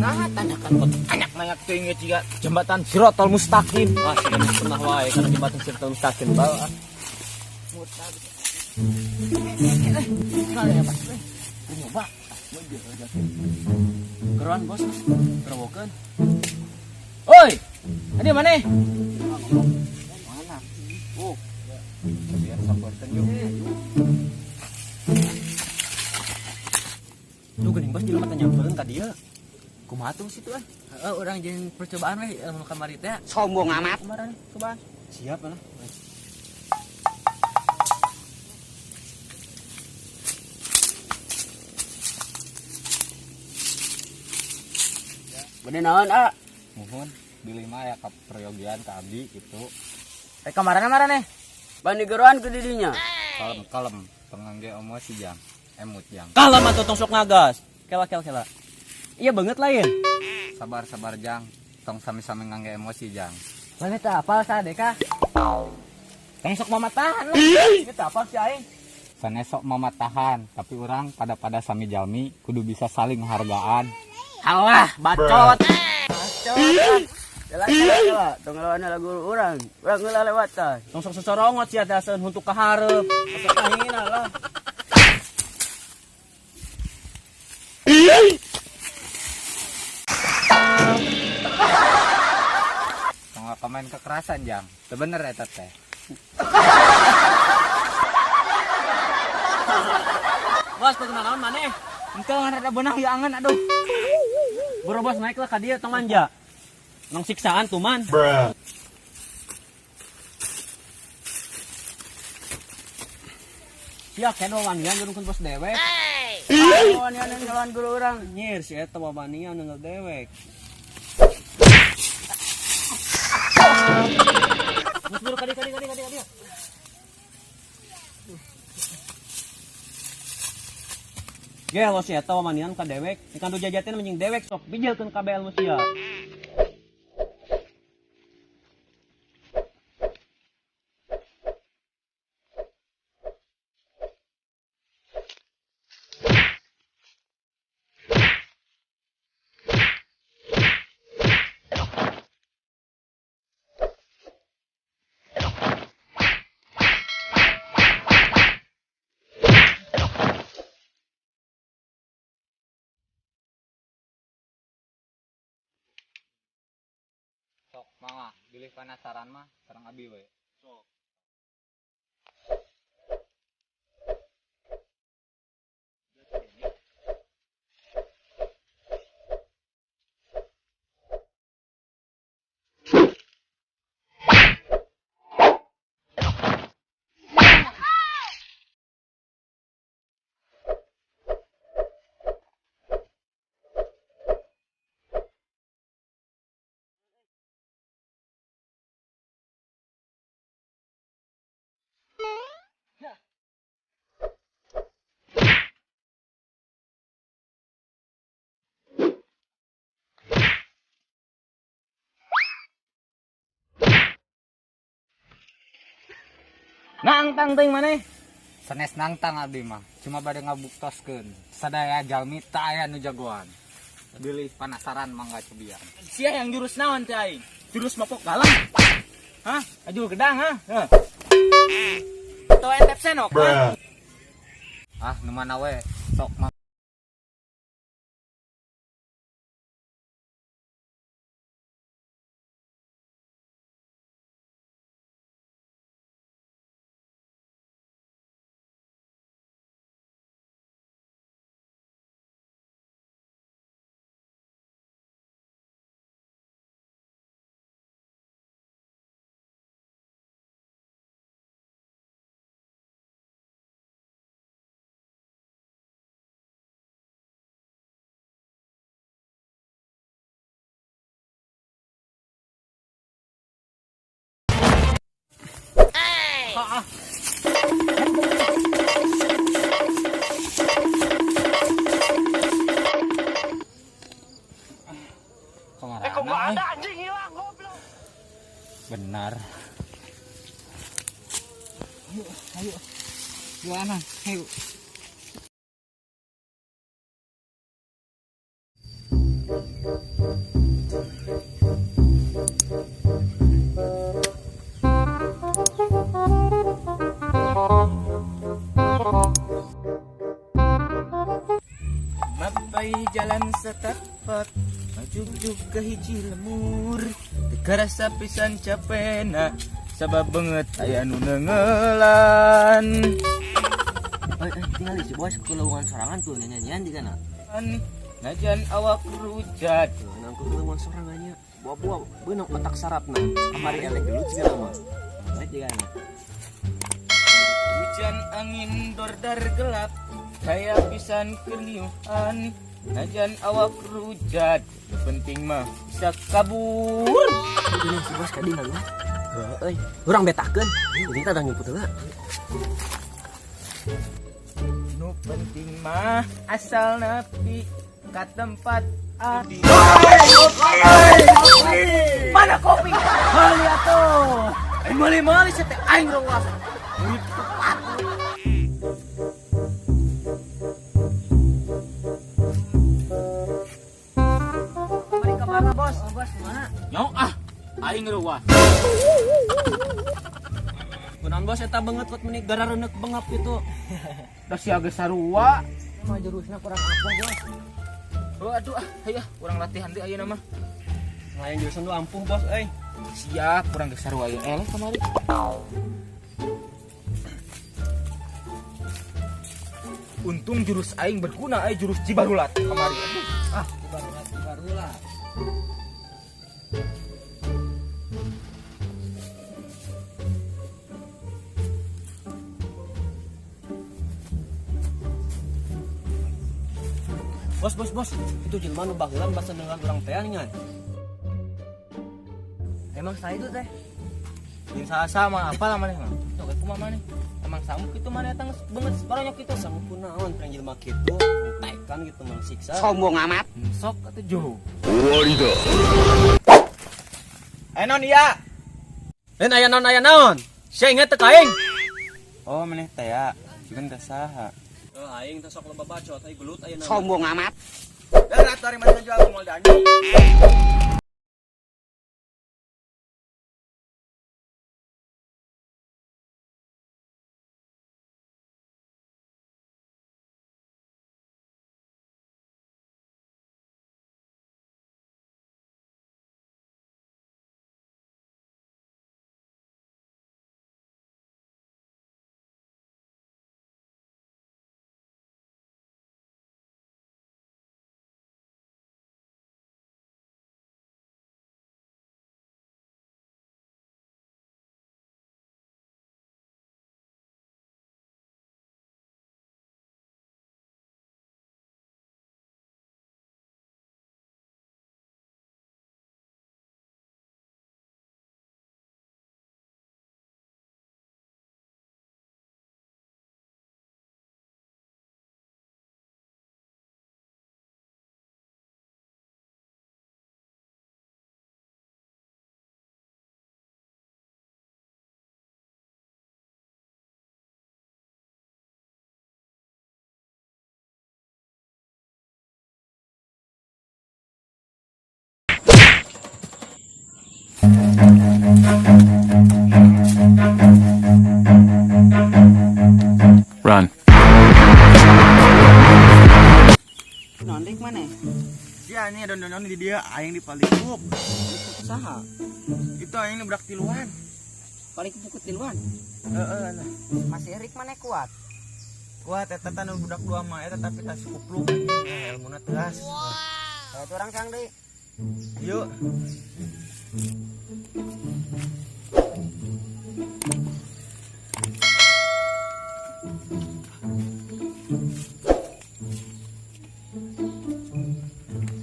Nah, tanyakan kok anak mayak keinget juga jembatan Sirotol Mustaqim. Ah, sudah pernah wae karena jembatan Sirotol Mustaqim bawa. Kali ya, Pak. Nyoba. Keruan bos, kerowokan. Oi, ada mana? Mana? Oh, biar sabarkan yuk. Lu geuning bos di rumah nyamperin ka dieu. Kumaha tuh situ ah? Orang jeung percobaan we ilmu kamari teh. Sombong amat. Kemarin cobaan. Siap lah. Bener naon ah? Mohon bilih mah ya ka peryogian ka abdi gitu. Kamarana marane? Bani geroan ke didinya. Kalem pengangge emosi jang. Emut jang. Kalem atuh tong sok ngagas. Kela. Iya banget lain. Sabar jang. Tong sami-sami ngangge emosi jang. Mana teh apal sadeka? Tong sok mamatahan lah. Kita apal si aing. Sanesok mamatahan, tapi orang pada sami jalmi kudu bisa saling hargaan. Alah, bacot. Kela. Tong lawan lagu urang. Urang geula lewatan. Tong sok socorongot sia teh aseun untuk ka hareup. Asa kahina lah. Tengah komen kekerasan jang, sebener eta teh. Bos, perkenalan maneh? Engke ngarada beunang ieu angan aduh. Boro bos naik lah ka dieu tong manja. Nong siksaan tuh man. Sia kedo wanian jurungkeun bos dewek. Wanian jalan guru urang. Nyir si eta wanian ngeul dewek. Bos buru kadi. Ge lo si eta wanian ka dewek, ikan du jajatin menjing dewek sok bijelkeun kabeh ilmu sia. Sok mangga bilih penasaran mah sareng abi we. Sok. Nangtang teuing maneh. Sanes nangtang abdi mah, cuma bade ngabuktoskeun. Sadaya jalmi teu aya nu jagoan. Bilih penasaran mangga cobian. Sia yang jurus naon teh aing? Jurus mapok galang. Hah? Aju gedang hah? Heuh. Atau entep senok. Ah, nu mana we? Sok Kemana ada anjing hilang goblok. Benar. Ayo. Gimana? Ayo. Mapai jalan setapak majuk-juk ke hiji lemur kerasa pisan capena sabab banget aya nu neungelan Tinggal si bos kelewungan sorangan tuh nyanyian di kana. najan awak rujat Nangku kelewungan sorangannya. Buah-buah beunang otak sarapna. Kamari elek gelut segala mah. Baik di kana. hujan angin dordar gelap kaya pisan keniuhan najan awak rujat penting mah bisa kabur. Ini si bos kadi ngaluat. Euy, urang betakeun. Jadi kita udah nyumput heula. Nu penting mah asal nepi ka tempat adi. Mana kopi? Mali atuh. Mali teh aing rawas. Murid tepat. Mari ke mana, Bos? Bos, mana? Nyong aing rawas. Kunaon bos eta banget buat menik gara reuneuk bengap gitu. Da sia geus sarua. Mah jurusna kurang ampuh, Bos. Oh aduh aya urang latihan deui ayeuna mah. Lain jurusan lu ampuh, Bos, euy. Siap kurang geus sarua aya eleh kamari. Untung jurus aing berguna jurus Cibarulat kamari. Cibarulat. Bos, itu jelema nu baheula basa dengan urang teh ngan. Emang saya itu teh. Bin sama apa lah maneh mah? Tuh kumaha maneh? Emang samuk itu maneh tang beungeut baronyok kitu Samuk naon pengen jelema kitu, tekan gitu mensiksa. sombong amat. Sok atuh jo. Non iya. Dan aya naon. Saya inget teh kaing. Oh maneh teh ya. Cuman teh saha? Aing teh sok loba bacot, ai gelut aya naon. Sombong amat. Dan atari mana jual moal dani. Run. Nondik mana? Sia nya don-don di dia aing di palikup. Saha? Itu aing nu budak tiluan. Paling kepukut tiluan. Heeh nah. Mas Erik mana kuat? Kuat eta teh nu budak dua mah eta tapi tas kupluk. Ilmuna teras. Kayak orang kang deui. Yuk.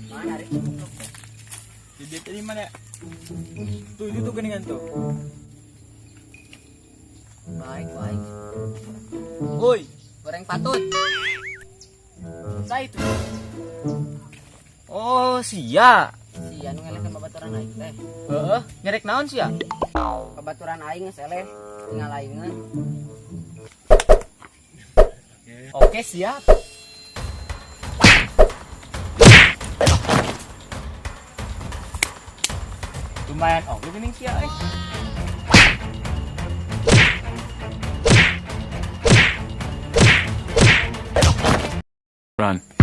Mana Erik kepukut? Jadi tadi mana? Tuh itu geningan tuh. Baik, baik. Woi, goreng patut. Saya itu. Oh, sia. Si anu ngelehkeun babaturan aing teh. Heeh, nyerek naon sia? Babaturan aing geus eleh tinggal aingeuan. Oke, siap. Lumayan oke geuning sia euy. Run.